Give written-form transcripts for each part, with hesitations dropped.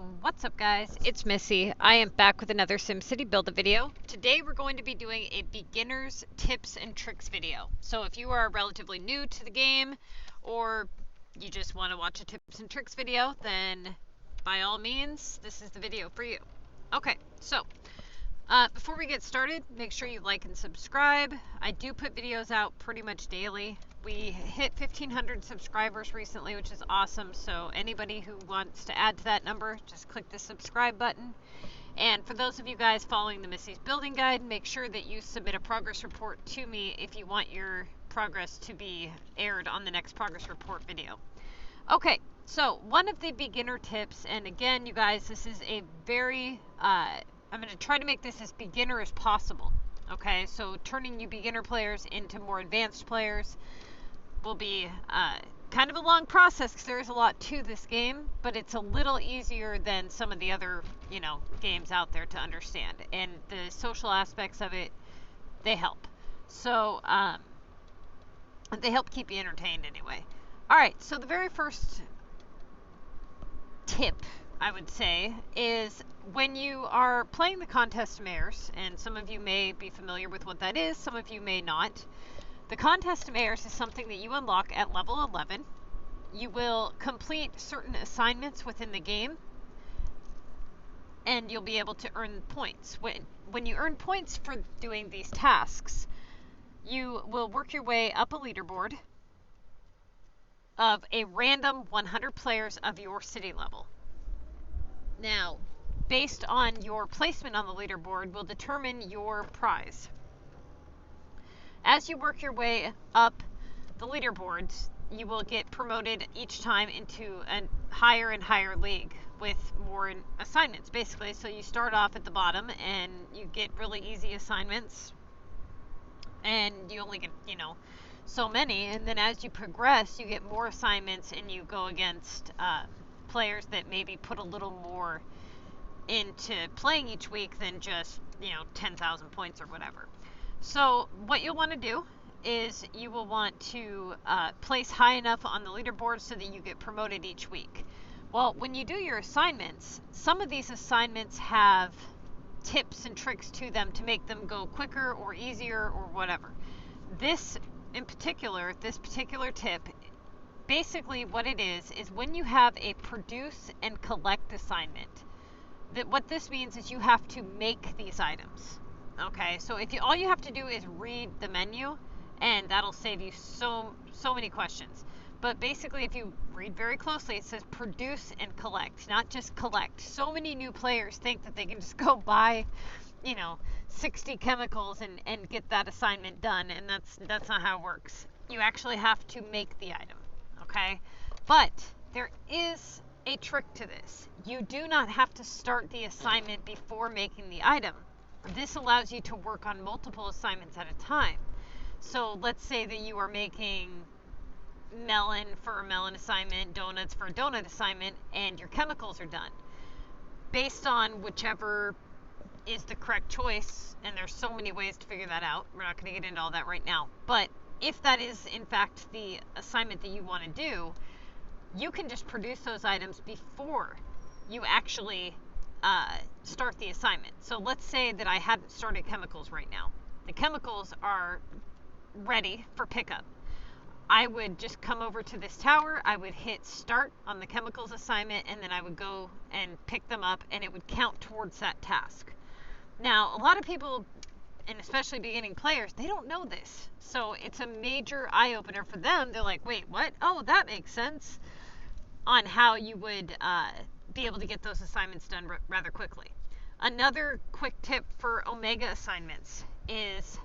What's up, guys? It's Missy. I am back with another SimCity Buildit video. Today we're going to be doing a beginner's tips and tricks video. So if you are relatively new to the game or you just want to watch a tips and tricks video, then by all means, this is the video for you. Okay, so before we get started, make sure you like and subscribe. I do put videos out pretty much daily. We hit 1,500 subscribers recently, which is awesome. So anybody who wants to add to that number, just click the subscribe button. And for those of you guys following the Missy's Building Guide, make sure that you submit a progress report to me if you want your progress to be aired on the next progress report video. Okay, so one of the beginner tips, and again, you guys, this is a very, I'm going to try to make this as beginner as possible. Okay, so turning you beginner players into more advanced players will be kind of a long process because there is a lot to this game, but it's a little easier than some of the other, games out there to understand. And the social aspects of it, they help. So they help keep you entertained anyway. All right, so the very first tip, I would say, is when you are playing the Contest Mares, and some of you may be familiar with what that is, some of you may not. The Contest Mares is something that you unlock at level 11. You will complete certain assignments within the game, and you'll be able to earn points. When you earn points for doing these tasks, you will work your way up a leaderboard of a random 100 players of your city level. Now, based on your placement on the leaderboard will determine your prize. As you work your way up the leaderboards, you will get promoted each time into a higher and higher league with more assignments, basically. So you start off at the bottom and you get really easy assignments, and you only get, so many. And then as you progress, you get more assignments and you go against players that maybe put a little more into playing each week than just 10,000 points or whatever. So what you'll want to do is you will want to place high enough on the leaderboard so that you get promoted each week. Well, when you do your assignments, some of these assignments have tips and tricks to them to make them go quicker or easier or whatever. This in particular, this particular tip, basically what it is when you have a produce and collect assignment, what this means is you have to make these items. Okay, so all you have to do is read the menu, and that'll save you so many questions. But basically, if you read very closely, it says produce and collect, not just collect. So many new players think that they can just go buy, 60 chemicals and get that assignment done, and that's not how it works. You actually have to make the item. Okay, but there is a trick to this. You do not have to start the assignment before making the item. This allows you to work on multiple assignments at a time. So let's say that you are making melon for a melon assignment, donuts for a donut assignment, and your chemicals are done. Based on whichever is the correct choice, and there's so many ways to figure that out. We're not going to get into all that right now. But if that is, in fact, the assignment that you want to do, you can just produce those items before you actually start the assignment. So let's say that I hadn't started chemicals right now. The chemicals are ready for pickup. I would just come over to this tower, I would hit start on the chemicals assignment, and then I would go and pick them up, and it would count towards that task. Now, a lot of people, and especially beginning players, they don't know this. So it's a major eye-opener for them. They're like, wait, what? Oh, that makes sense, on how you would be able to get those assignments done rather quickly. Another quick tip for Omega assignments is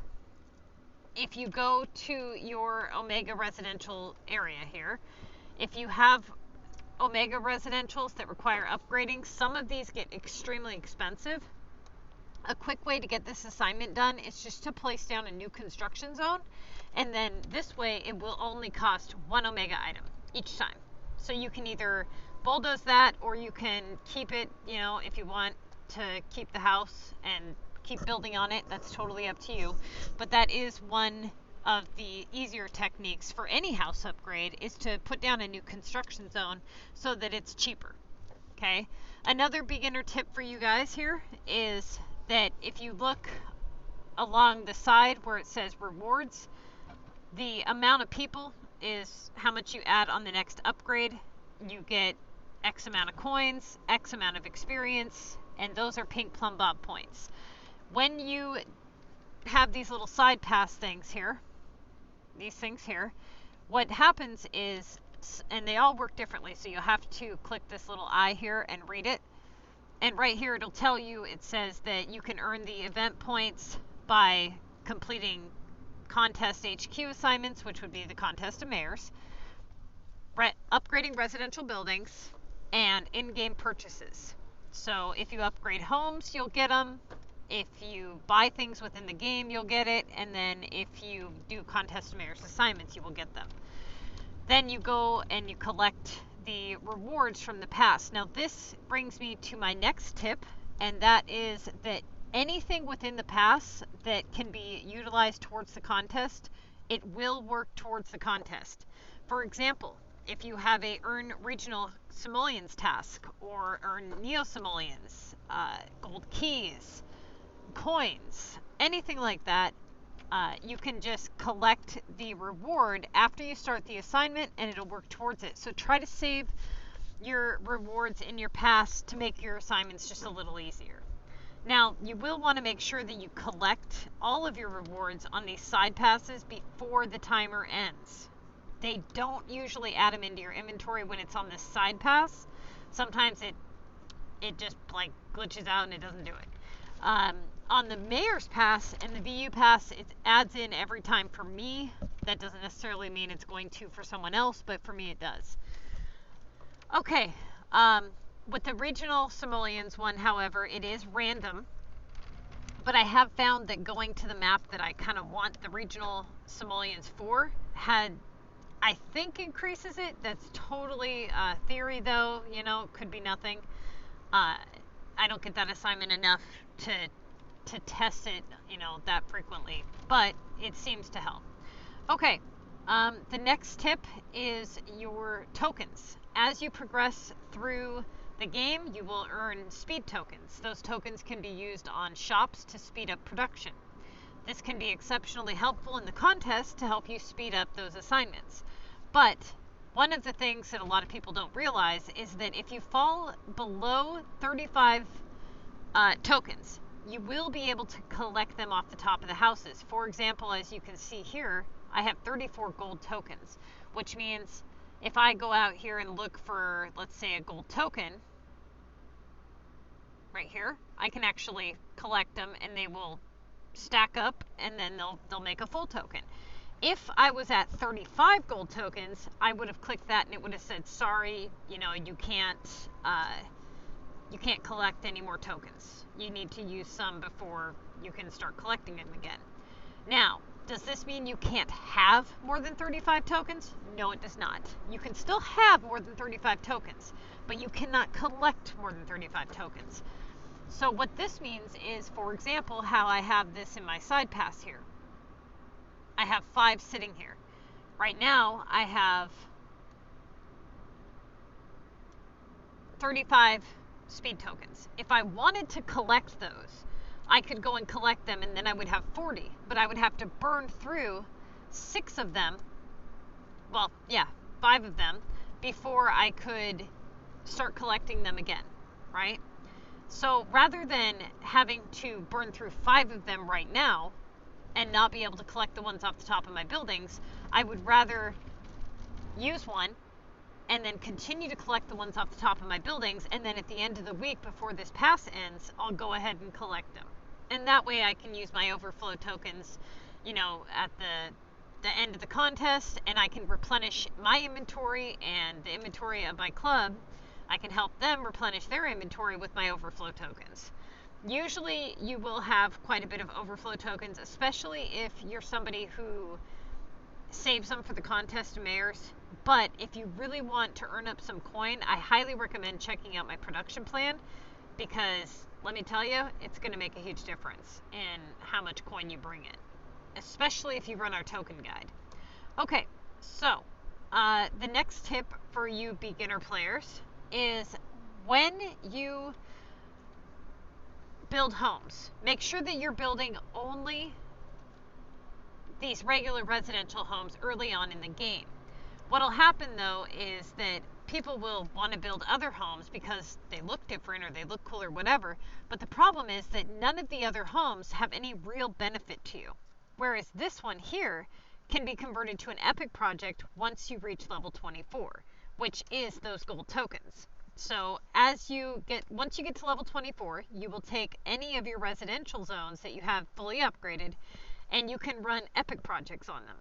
if you go to your Omega residential area here, if you have Omega residentials that require upgrading, some of these get extremely expensive. A quick way to get this assignment done is just to place down a new construction zone, and then this way it will only cost one Omega item each time. So you can either bulldoze that, or you can keep it, if you want to keep the house and keep building on it, that's totally up to you. But that is one of the easier techniques for any house upgrade, is to put down a new construction zone so that it's cheaper. Okay. Another beginner tip for you guys here is that if you look along the side where it says rewards, the amount of people is how much you add on the next upgrade. You get X amount of coins, X amount of experience, and those are pink plum bob points. When you have these little side pass things here, these things here, what happens is, and they all work differently, so you'll have to click this little I here and read it. And right here it'll tell you, it says that you can earn the event points by completing contest HQ assignments, which would be the contest of mayors, upgrading residential buildings, and in-game purchases. So if you upgrade homes, you'll get them. If you buy things within the game, you'll get it. And then if you do contest of mayors assignments, you will get them. Then you go and you collect the rewards from the past. Now this brings me to my next tip, and that is that anything within the past that can be utilized towards the contest, it will work towards the contest. For example, if you have a earn regional simoleons task, or earn neo-simoleons, gold keys, coins, anything like that, you can just collect the reward after you start the assignment and it'll work towards it. So try to save your rewards in your past to make your assignments just a little easier. Now, you will want to make sure that you collect all of your rewards on these side passes before the timer ends. They don't usually add them into your inventory when it's on this side pass. Sometimes it just like glitches out and it doesn't do it. On the Mayor's Pass and the VU Pass, it adds in every time for me. That doesn't necessarily mean it's going to for someone else, but for me it does. Okay, with the regional simoleons one, however, it is random. But I have found that going to the map that I kind of want the regional simoleons for I think increases it. That's totally theory though, you know, could be nothing. I don't get that assignment enough to test it, you know, that frequently, but it seems to help. Okay, the next tip is your tokens. As you progress through the game, you will earn speed tokens. Those tokens can be used on shops to speed up production. This can be exceptionally helpful in the contest to help you speed up those assignments. But one of the things that a lot of people don't realize is that if you fall below 35 tokens, you will be able to collect them off the top of the houses. For example, as you can see here, I have 34 gold tokens, which means if I go out here and look for, let's say, a gold token, right here, I can actually collect them and they will stack up and then they'll make a full token. If I was at 35 gold tokens, I would have clicked that and it would have said, sorry, you know, you can't collect any more tokens. You need to use some before you can start collecting them again. Now, does this mean you can't have more than 35 tokens? No, it does not. You can still have more than 35 tokens, but you cannot collect more than 35 tokens. So what this means is, for example, how I have this in my side pass here. I have 5 sitting here. Right now, I have 35 speed tokens. If I wanted to collect those, I could go and collect them and then I would have 40, but I would have to burn through 6 of them, well, yeah, 5 of them, before I could start collecting them again, right? So rather than having to burn through 5 of them right now and not be able to collect the ones off the top of my buildings, I would rather use one and then continue to collect the ones off the top of my buildings, and then at the end of the week before this pass ends, I'll go ahead and collect them. And that way I can use my overflow tokens, you know, at the end of the contest, and I can replenish my inventory and the inventory of my club. I can help them replenish their inventory with my overflow tokens. Usually you will have quite a bit of overflow tokens, especially if you're somebody who saves them for the contest of mayors. But if you really want to earn up some coin, I highly recommend checking out my production plan, because let me tell you, it's going to make a huge difference in how much coin you bring in, especially if you run our token guide. Okay, so the next tip for you beginner players is when you build homes, make sure that you're building only these regular residential homes early on in the game. What'll happen though is that people will want to build other homes because they look different or they look cool or whatever, but the problem is that none of the other homes have any real benefit to you. Whereas this one here can be converted to an epic project once you reach level 24, which is those gold tokens. So once you get to level 24, you will take any of your residential zones that you have fully upgraded and you can run epic projects on them.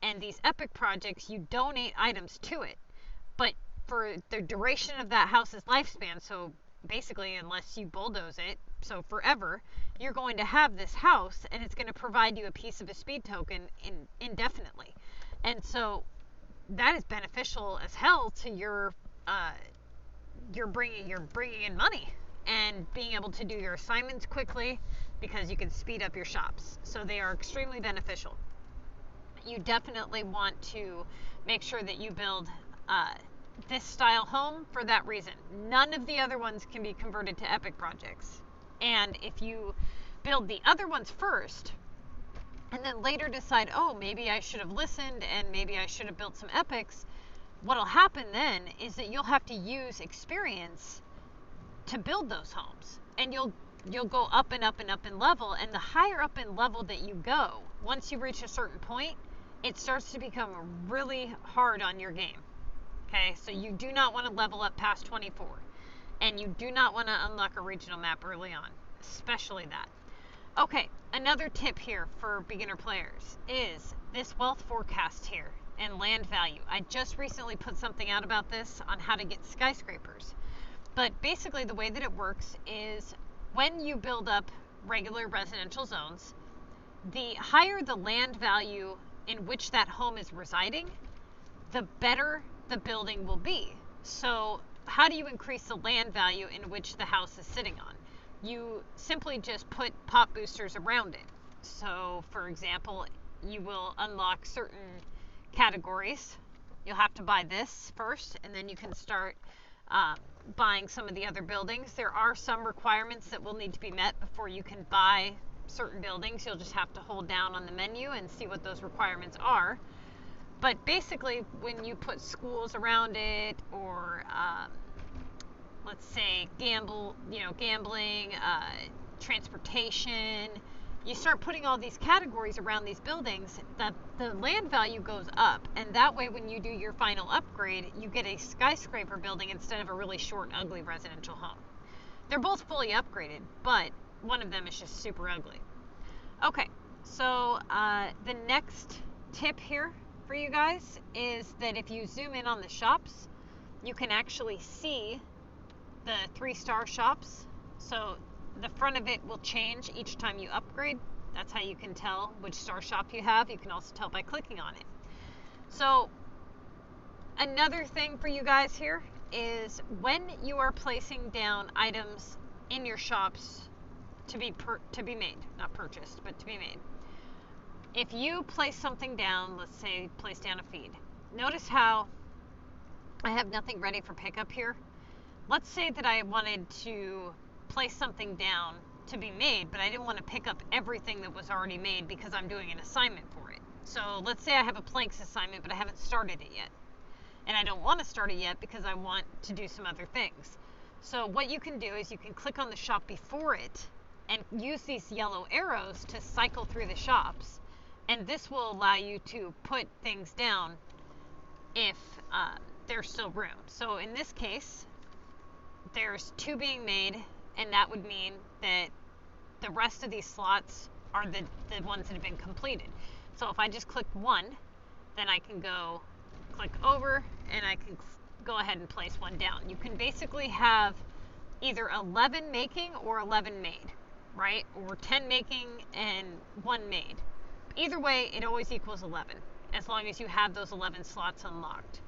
And these epic projects, you donate items to it, but for the duration of that house's lifespan, so basically unless you bulldoze it, so forever, you're going to have this house and it's going to provide you a piece of a speed token indefinitely. And so that is beneficial as hell to your you're bringing in money and being able to do your assignments quickly because you can speed up your shops. So they are extremely beneficial. You definitely want to make sure that you build this style home for that reason. None of the other ones can be converted to epic projects. And if you build the other ones first and then later decide, oh, maybe I should have listened and maybe I should have built some epics, what'll happen then is that you'll have to use experience to build those homes. And you'll go up and up and up in level, and the higher up in level that you go, once you reach a certain point, it starts to become really hard on your game. Okay, so you do not want to level up past 24, and you do not want to unlock a regional map early on, especially that. Okay, another tip here for beginner players is this wealth forecast here and land value. I just recently put something out about this on how to get skyscrapers. But basically the way that it works is when you build up regular residential zones, the higher the land value in which that home is residing, the better the building will be. So how do you increase the land value in which the house is sitting on? You simply just put pop boosters around it. So for example, you will unlock certain categories. You'll have to buy this first, and then you can start buying some of the other buildings. There are some requirements that will need to be met before you can buy certain buildings. You'll just have to hold down on the menu and see what those requirements are. But basically, when you put schools around it, or let's say gambling, transportation, you start putting all these categories around these buildings, the land value goes up, and that way when you do your final upgrade, you get a skyscraper building instead of a really short and ugly residential home. They're both fully upgraded, but one of them is just super ugly. Okay, so the next tip here for you guys is that if you zoom in on the shops, you can actually see the 3-star shops. So the front of it will change each time you upgrade. That's how you can tell which star shop you have. You can also tell by clicking on it. So another thing for you guys here is when you are placing down items in your shops to be made, not purchased, but to be made. If you place something down, let's say place down a feed, notice how I have nothing ready for pickup here. Let's say that I wanted to place something down to be made, but I didn't want to pick up everything that was already made because I'm doing an assignment for it. So let's say I have a planks assignment, but I haven't started it yet. And I don't want to start it yet because I want to do some other things. So what you can do is you can click on the shop before it and use these yellow arrows to cycle through the shops. And this will allow you to put things down if there's still room. So in this case, there's 2 being made, and that would mean that the rest of these slots are the ones that have been completed. So if I just click 1, then I can go click over and I can go ahead and place 1 down. You can basically have either 11 making or 11 made, right? Or 10 making and 1 made. Either way, it always equals 11, as long as you have those 11 slots unlocked.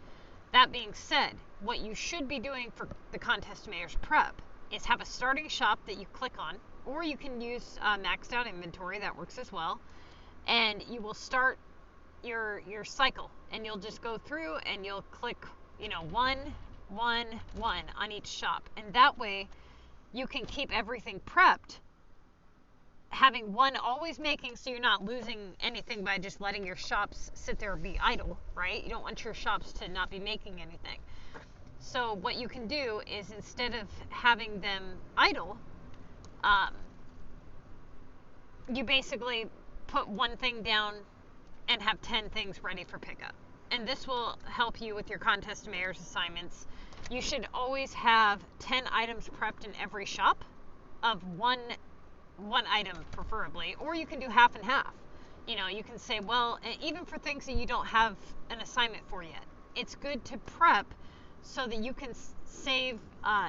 That being said, what you should be doing for the Contest Mayor's Prep is have a starting shop that you click on, or you can use maxed out inventory, that works as well, and you will start your cycle, and you'll just go through and you'll click 1, 1, 1 on each shop. And that way you can keep everything prepped, having one always making, so you're not losing anything by just letting your shops sit there and be idle, right? You don't want your shops to not be making anything. So what you can do is, instead of having them idle, you basically put one thing down and have 10 things ready for pickup. And this will help you with your contest mayor's assignments. You should always have 10 items prepped in every shop, of one item preferably, or you can do half and half. You know, you can say, well, even for things that you don't have an assignment for yet, it's good to prep so that you can save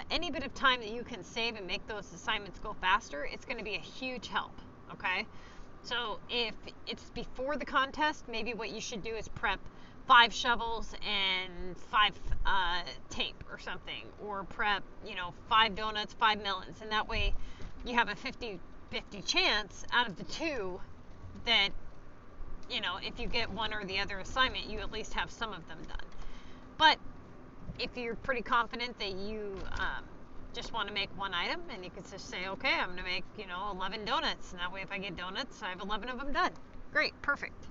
any bit of time that you can save and make those assignments go faster. It's going to be a huge help. Okay, so if it's before the contest, maybe what you should do is prep 5 shovels and 5 tape or something, or prep, 5 donuts, 5 melons, and that way you have a 50-50 chance out of the 2 that, if you get one or the other assignment, you at least have some of them done. But if you're pretty confident that you just want to make one item, and you can just say, okay, I'm going to make, 11 donuts, and that way if I get donuts, I have 11 of them done. Great, perfect.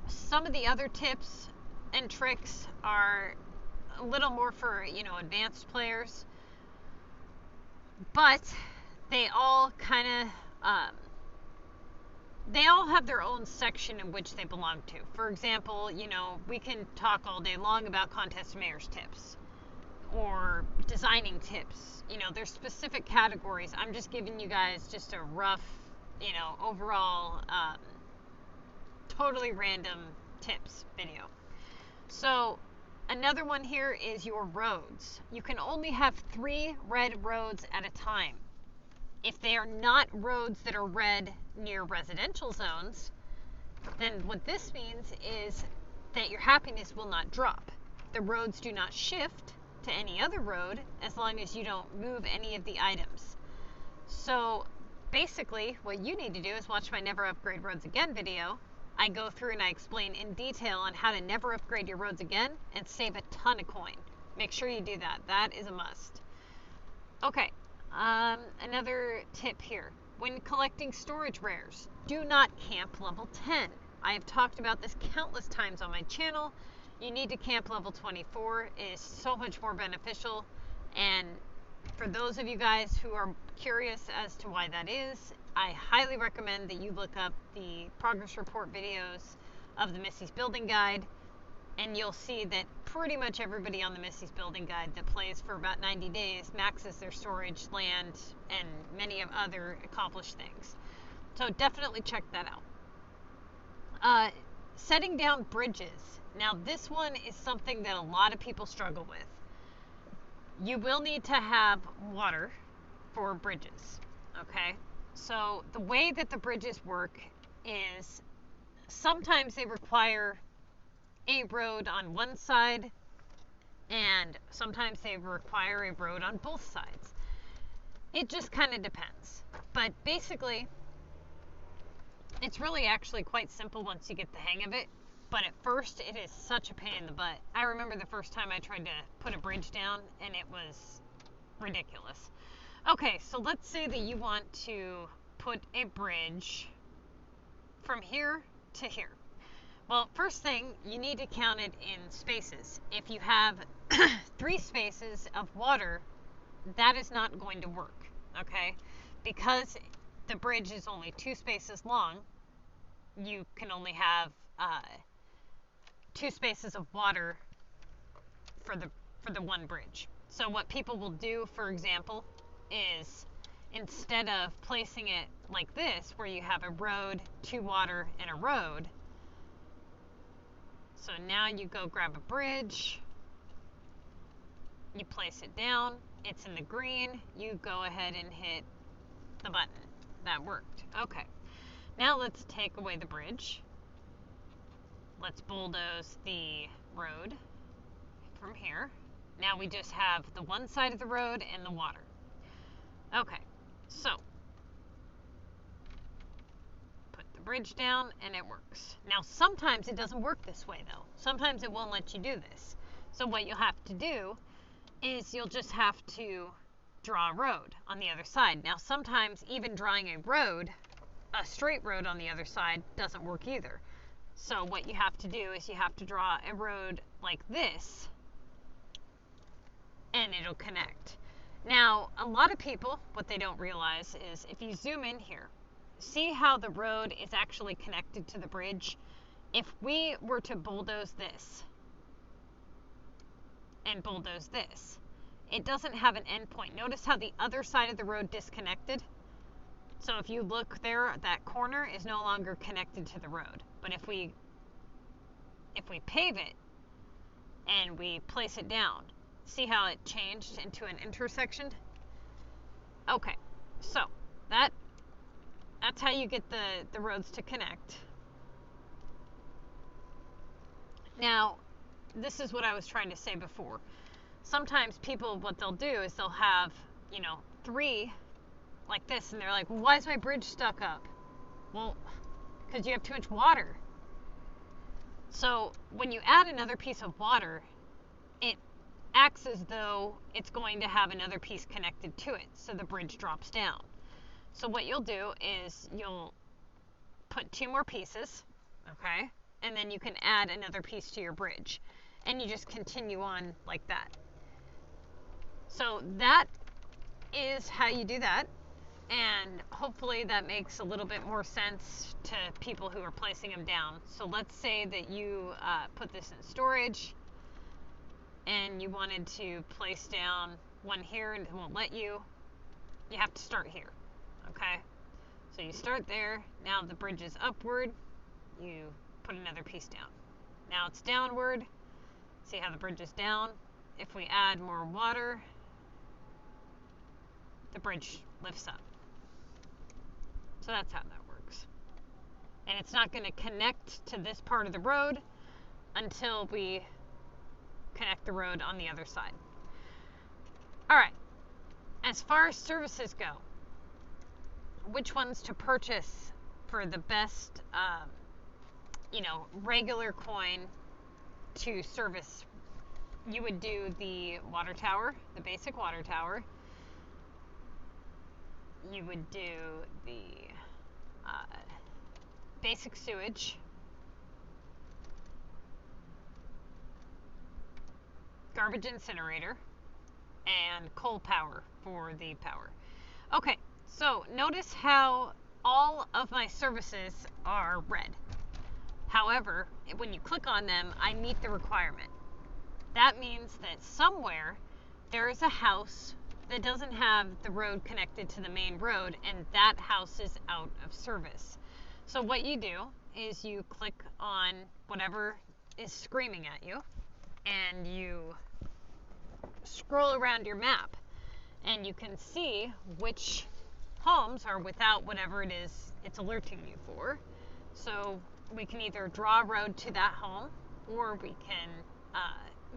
Some of the other tips and tricks are a little more for, advanced players, but they all kind of, they all have their own section in which they belong to. For example, we can talk all day long about contest mayor's tips or designing tips. There's specific categories. I'm just giving you guys just a rough, overall, totally random tips video. So another one here is your roads. You can only have 3 red roads at a time. If they are not roads that are red near residential zones, then what this means is that your happiness will not drop. The roads do not shift to any other road as long as you don't move any of the items. So basically what you need to do is watch my Never Upgrade Roads Again video. I go through and I explain in detail on how to never upgrade your roads again and save a ton of coin. Make sure you do that. That is a must. Okay, another tip here. When collecting storage rares, do not camp level 10. I have talked about this countless times on my channel. You need to camp level 24. It is so much more beneficial. And for those of you guys who are curious as to why that is, I highly recommend that you look up the progress report videos of the Missy's Building Guide, and you'll see that pretty much everybody on the Missy's Building Guide that plays for about 90 days maxes their storage, land, and many of other accomplished things. So definitely check that out. Setting down bridges. Now this one is something that a lot of people struggle with. You will need to have water for bridges, okay? So the way that the bridges work is sometimes they require a road on one side, and sometimes they require a road on both sides. It just kind of depends. But basically, it's really actually quite simple once you get the hang of it. But at first, it is such a pain in the butt. I remember the first time I tried to put a bridge down, and it was ridiculous. Okay, so let's say that you want to put a bridge from here to here. Well, first thing, you need to count it in spaces. If you have 3 spaces of water, that is not going to work, okay? Because the bridge is only 2 spaces long, you can only have 2 spaces of water for the one bridge. So what people will do, for example, is instead of placing it like this, where you have a road, 2 water, and a road, so now you go grab a bridge, you place it down, it's in the green, you go ahead and hit the button. That worked. Okay. Now let's take away the bridge. Let's bulldoze the road from here. Now we just have the one side of the road and the water. Okay, so put the bridge down and it works. Now sometimes it doesn't work this way though. Sometimes it won't let you do this. So what you'll have to do is you'll just have to draw a road on the other side. Now sometimes even drawing a straight road on the other side doesn't work either. So what you have to do is you have to draw a road like this, and it'll connect. Now, a lot of people, what they don't realize is if you zoom in here, see how the road is actually connected to the bridge? If we were to bulldoze this and bulldoze this, it doesn't have an endpoint. Notice how the other side of the road disconnected? So if you look there, that corner is no longer connected to the road. But if we pave it and we place it down, see how it changed into an intersection? Okay, so that's how you get the roads to connect. Now, this is what I was trying to say before. Sometimes people, what they'll do is they'll have, 3 like this, and they're like, well, why is my bridge stuck up? Well, because you have too much water. So when you add another piece of water, it acts as though it's going to have another piece connected to it, so the bridge drops down. So what you'll do is you'll put 2 more pieces, okay? And then you can add another piece to your bridge. And you just continue on like that. So that is how you do that. And hopefully that makes a little bit more sense to people who are placing them down. So let's say that you put this in storage and you wanted to place down one here and it won't let you. You have to start here, okay? So you start there. Now the bridge is upward. You put another piece down. Now it's downward. See how the bridge is down? If we add more water, the bridge lifts up. So that's how that works. And it's not going to connect to this part of the road until we connect the road on the other side. All right. As far as services go, which ones to purchase for the best, regular coin to service? You would do the water tower, the basic water tower. You would do the basic sewage, garbage incinerator, and coal power for the power. Okay, so notice how all of my services are red. However, when you click on them, I meet the requirement. That means that somewhere there is a house that doesn't have the road connected to the main road, and that house is out of service. So what you do is you click on whatever is screaming at you, and you scroll around your map, and you can see which homes are without whatever it is it's alerting you for. So we can either draw a road to that home, or we can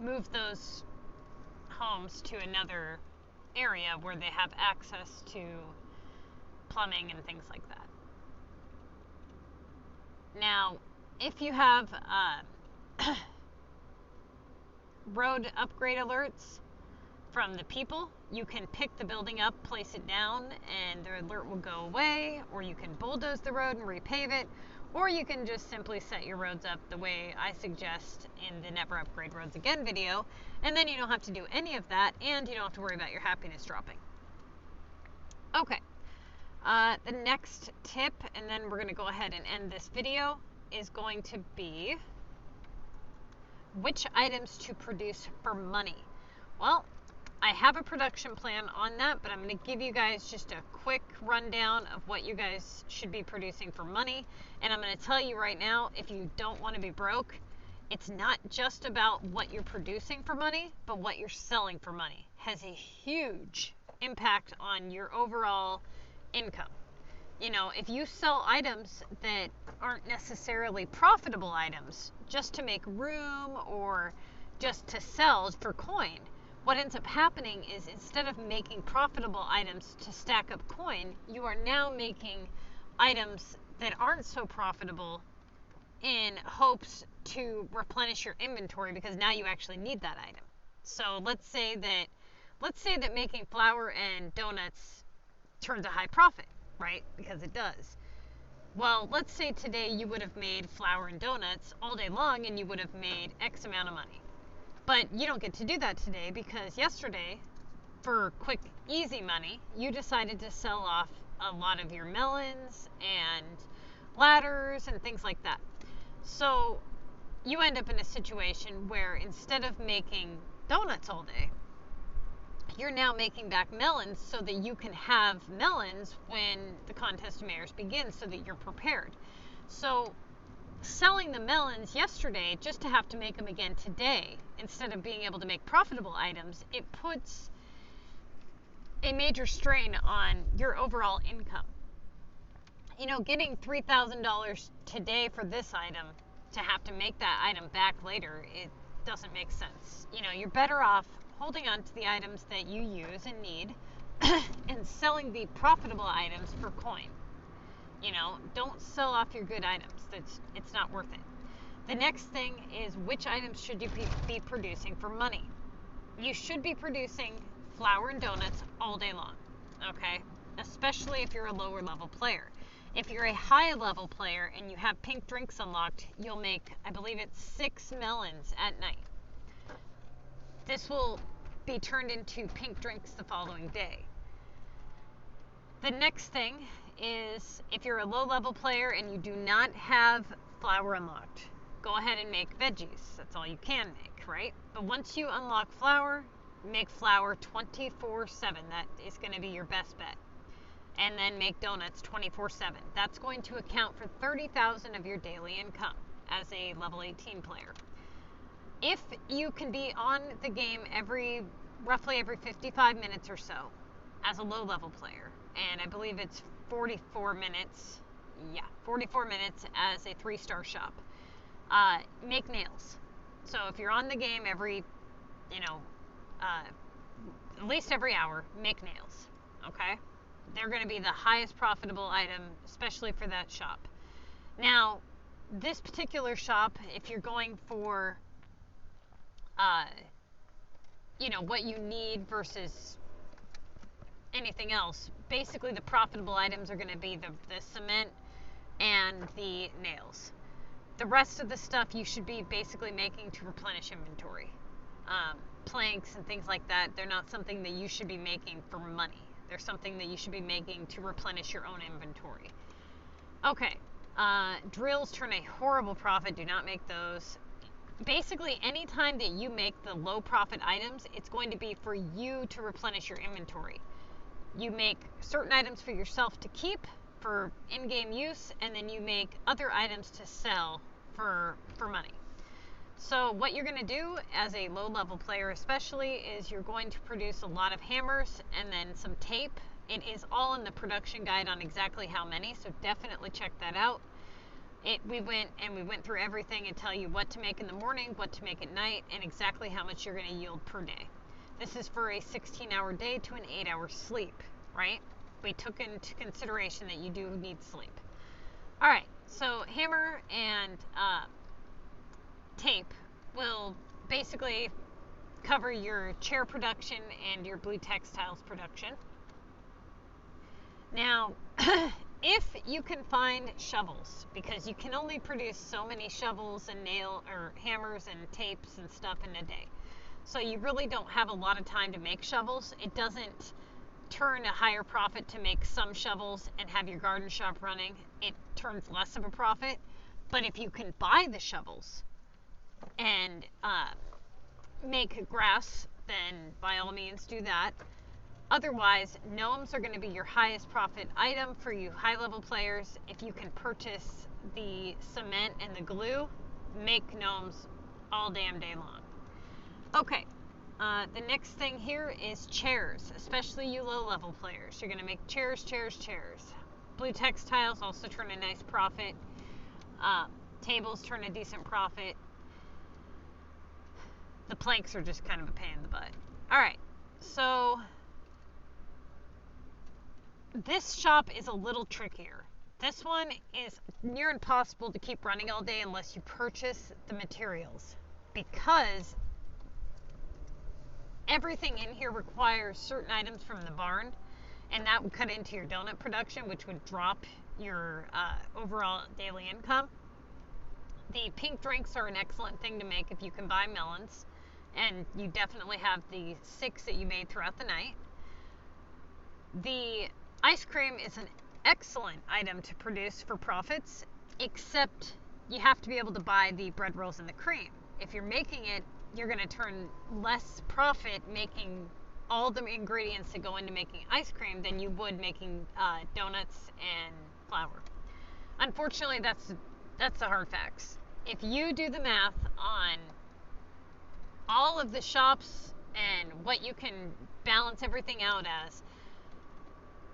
move those homes to another area where they have access to plumbing and things like that. Now, if you have road upgrade alerts from the people, you can pick the building up, place it down, and the alert will go away, or you can bulldoze the road and repave it, or you can just simply set your roads up the way I suggest in the Never Upgrade Roads Again video, and then you don't have to do any of that, and you don't have to worry about your happiness dropping. Okay, the next tip, and then we're going to go ahead and end this video, is going to be which items to produce for money. Well, I have a production plan on that, but I'm going to give you guys just a quick rundown of what you guys should be producing for money. And I'm going to tell you right now, if you don't want to be broke, it's not just about what you're producing for money, but what you're selling for money has a huge impact on your overall income. You know, if you sell items that aren't necessarily profitable items just to make room or just to sell for coin, what ends up happening is instead of making profitable items to stack up coin, you are now making items that aren't so profitable in hopes to replenish your inventory because now you actually need that item. So let's say that making flour and donuts turns a high profit, right? Because it does. Well, let's say today you would have made flour and donuts all day long and you would have made X amount of money. But you don't get to do that today because yesterday, for quick, easy money, you decided to sell off a lot of your melons and ladders and things like that. So you end up in a situation where instead of making donuts all day, you're now making back melons so that you can have melons when the contest of mayors begins so that you're prepared. So selling the melons yesterday just to have to make them again today instead of being able to make profitable items, it puts a major strain on your overall income. You know, getting $3,000 today for this item to have to make that item back later, it doesn't make sense. You know, you're better off holding on to the items that you use and need and selling the profitable items for coin. You know, don't sell off your good items. It's not worth it. The next thing is, which items should you be producing for money? You should be producing flour and donuts all day long, okay? Especially if you're a lower level player. If you're a high level player and you have pink drinks unlocked, you'll make, I believe it's 6 melons at night. This will be turned into pink drinks the following day. The next thing is, if you're a low level player and you do not have flour unlocked, go ahead and make veggies. That's all you can make, right? But once you unlock flour, make flour 24/7. That is going to be your best bet. And then make donuts 24/7. That's going to account for 30,000 of your daily income as a level 18 player. If you can be on the game roughly every 55 minutes or so as a low level player, and I believe it's 44 minutes, 44 minutes as a 3-star shop, make nails. So if you're on the game every, at least every hour, make nails, okay? They're going to be the highest profitable item, especially for that shop. Now, this particular shop, if you're going for what you need versus anything else, basically the profitable items are going to be the cement and the nails. The rest of the stuff you should be basically making to replenish inventory. Planks and things like that, they're not something that you should be making for money. They're something that you should be making to replenish your own inventory. Okay, drills turn a horrible profit. Do not make those. Basically, anytime that you make the low profit items, it's going to be for you to replenish your inventory. You make certain items for yourself to keep for in-game use, and then you make other items to sell for money. So what you're going to do as a low level player especially is you're going to produce a lot of hammers and then some tape. It is all in the production guide on exactly how many, so definitely check that out. We went through everything and tell you what to make in the morning, what to make at night, and exactly how much you're going to yield per day. This is for a 16-hour day to an 8-hour sleep, right? We took into consideration that you do need sleep. All right, so hammer and tape will basically cover your chair production and your blue textiles production. Now, if you can find shovels, because you can only produce so many shovels and hammers and tapes and stuff in a day, so you really don't have a lot of time to make shovels. It doesn't turn a higher profit to make some shovels and have your garden shop running. It turns less of a profit. But if you can buy the shovels and make grass, then by all means do that. Otherwise, gnomes are going to be your highest profit item for you high level players. If you can purchase the cement and the glue, make gnomes all damn day long. Okay, the next thing here is chairs, especially you low level players. You're going to make chairs. Blue textiles also turn a nice profit. Tables turn a decent profit. The planks are just kind of a pain in the butt. All right, so this shop is a little trickier. This one is near impossible to keep running all day unless you purchase the materials, because everything in here requires certain items from the barn, and that would cut into your donut production, which would drop your overall daily income. The pink drinks are an excellent thing to make if you can buy melons, and you definitely have the 6 that you made throughout the night. The ice cream is an excellent item to produce for profits, except you have to be able to buy the bread rolls and the cream. If you're making it, you're going to turn less profit making all the ingredients that go into making ice cream than you would making donuts and flour. Unfortunately, that's the hard facts. If you do the math on all of the shops and what you can balance everything out as,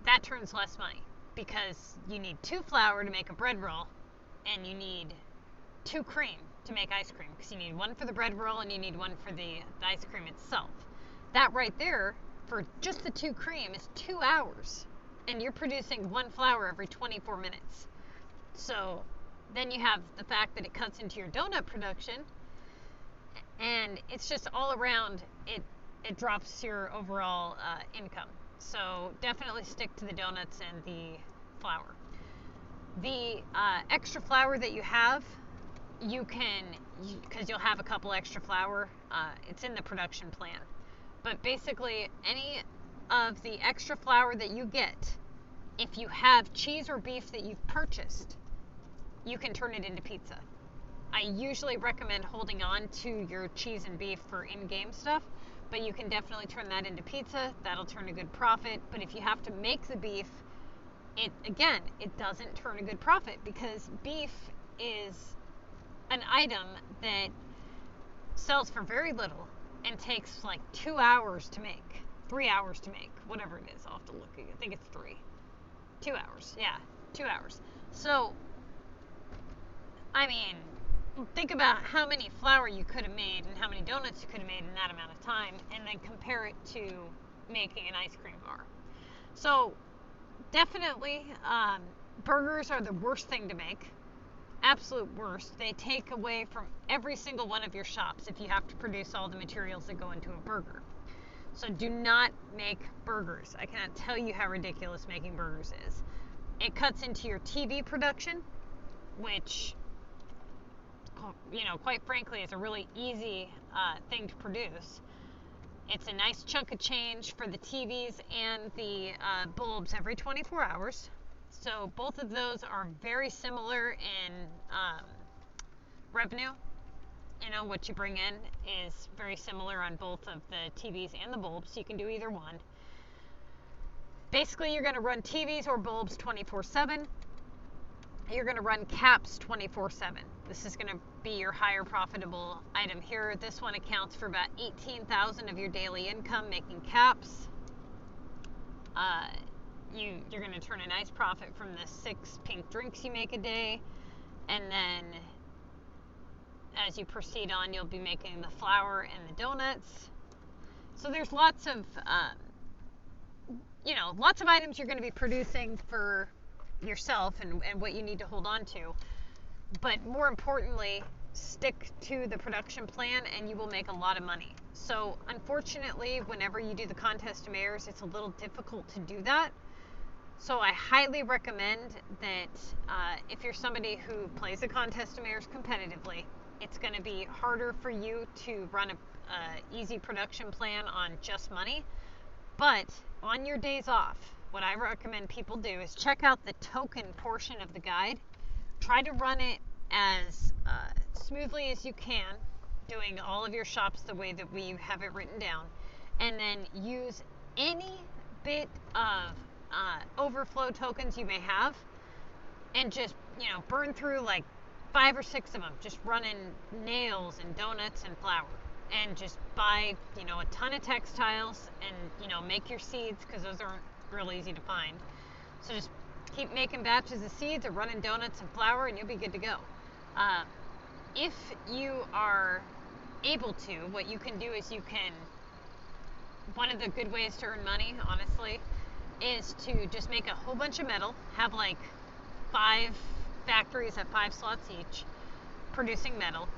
that turns less money, because you need 2 flour to make a bread roll, and you need 2 cream to make ice cream, because you need 1 for the bread roll and you need 1 for the ice cream itself. That right there, for just the 2 cream, is 2 hours, and you're producing 1 flour every 24 minutes. So then you have the fact that it cuts into your donut production, and it's just all around, it drops your overall income. So definitely stick to the donuts and the flour. The extra flour that you have, you can, because you'll have a couple extra flour, it's in the production plan. But basically, any of the extra flour that you get, if you have cheese or beef that you've purchased, you can turn it into pizza. I usually recommend holding on to your cheese and beef for in-game stuff, but you can definitely turn that into pizza. That'll turn a good profit. But if you have to make the beef, it doesn't turn a good profit, because beef is an item that sells for very little and takes like 2 hours to make, 3 hours to make, whatever it is. I'll have to look. I think it's 3. 2 hours. Yeah, 2 hours. So, I mean, think about how many flour you could have made and how many donuts you could have made in that amount of time, and then compare it to making an ice cream bar. So, definitely, burgers are the worst thing to make. Absolute worst. They take away from every single one of your shops if you have to produce all the materials that go into a burger. So do not make burgers. I cannot tell you how ridiculous making burgers is. It cuts into your TV production, which, quite frankly, is a really easy thing to produce. It's a nice chunk of change for the TVs and the bulbs every 24 hours. So both of those are very similar in revenue. What you bring in is very similar on both of the TVs and the bulbs. So you can do either one. Basically, you're going to run TVs or bulbs 24/7. You're going to run caps 24/7. This is going to be your higher profitable item here. This one accounts for about $18,000 of your daily income making caps. You're going to turn a nice profit from the 6 pink drinks you make a day, and then as you proceed on, you'll be making the flour and the donuts. So there's lots of items you're going to be producing for yourself and what you need to hold on to. But more importantly, stick to the production plan and you will make a lot of money. So unfortunately, whenever you do the contest of mayors, it's a little difficult to do that. So I highly recommend that if you're somebody who plays a contest of mayors competitively, it's going to be harder for you to run a easy production plan on just money. But on your days off, what I recommend people do is check out the token portion of the guide. Try to run it as smoothly as you can, doing all of your shops the way that we have it written down, and then use any bit of overflow tokens you may have, and just burn through like 5 or 6 of them, just running nails and donuts and flour, and just buy a ton of textiles, and make your seeds, because those aren't real easy to find. So just keep making batches of seeds or running donuts and flour, and you'll be good to go. If you are able to, what you can do is one of the good ways to earn money, honestly, is to just make a whole bunch of metal, have like 5 factories at 5 slots each producing metal,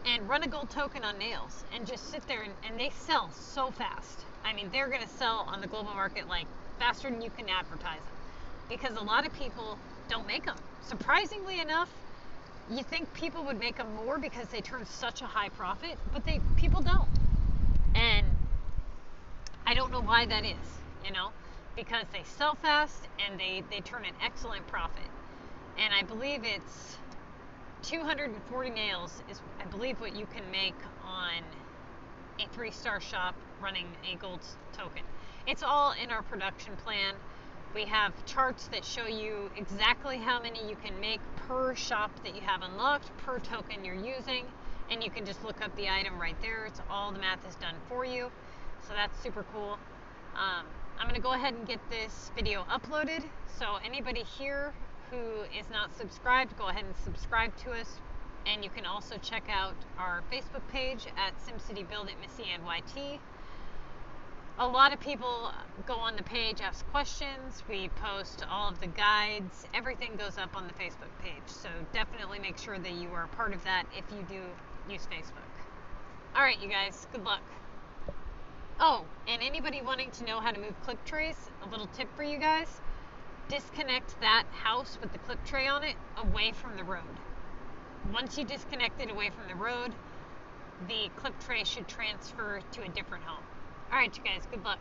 and run a gold token on nails and just sit there, and they sell so fast. I mean, they're going to sell on the global market like faster than you can advertise them, because a lot of people don't make them. Surprisingly enough, you think people would make them more because they turn such a high profit, but people don't. And I don't know why that is, you know, because they sell fast and they turn an excellent profit. And I believe it's 240 nails is, I believe, what you can make on a 3-star shop running a gold token. It's all in our production plan. We have charts that show you exactly how many you can make per shop that you have unlocked, per token you're using, and you can just look up the item right there. It's all, the math is done for you, so that's super cool. I'm going to go ahead and get this video uploaded, so anybody here who is not subscribed, go ahead and subscribe to us. And you can also check out our Facebook page at SimCity Buildit MissyAnne. A lot of people go on the page, ask questions. We post all of the guides. Everything goes up on the Facebook page. So definitely make sure that you are a part of that if you do use Facebook. All right, you guys, good luck. Oh, and anybody wanting to know how to move clip trays, a little tip for you guys. Disconnect that house with the clip tray on it away from the road. Once you disconnect it away from the road, the clip tray should transfer to a different home. All right, you guys, good luck.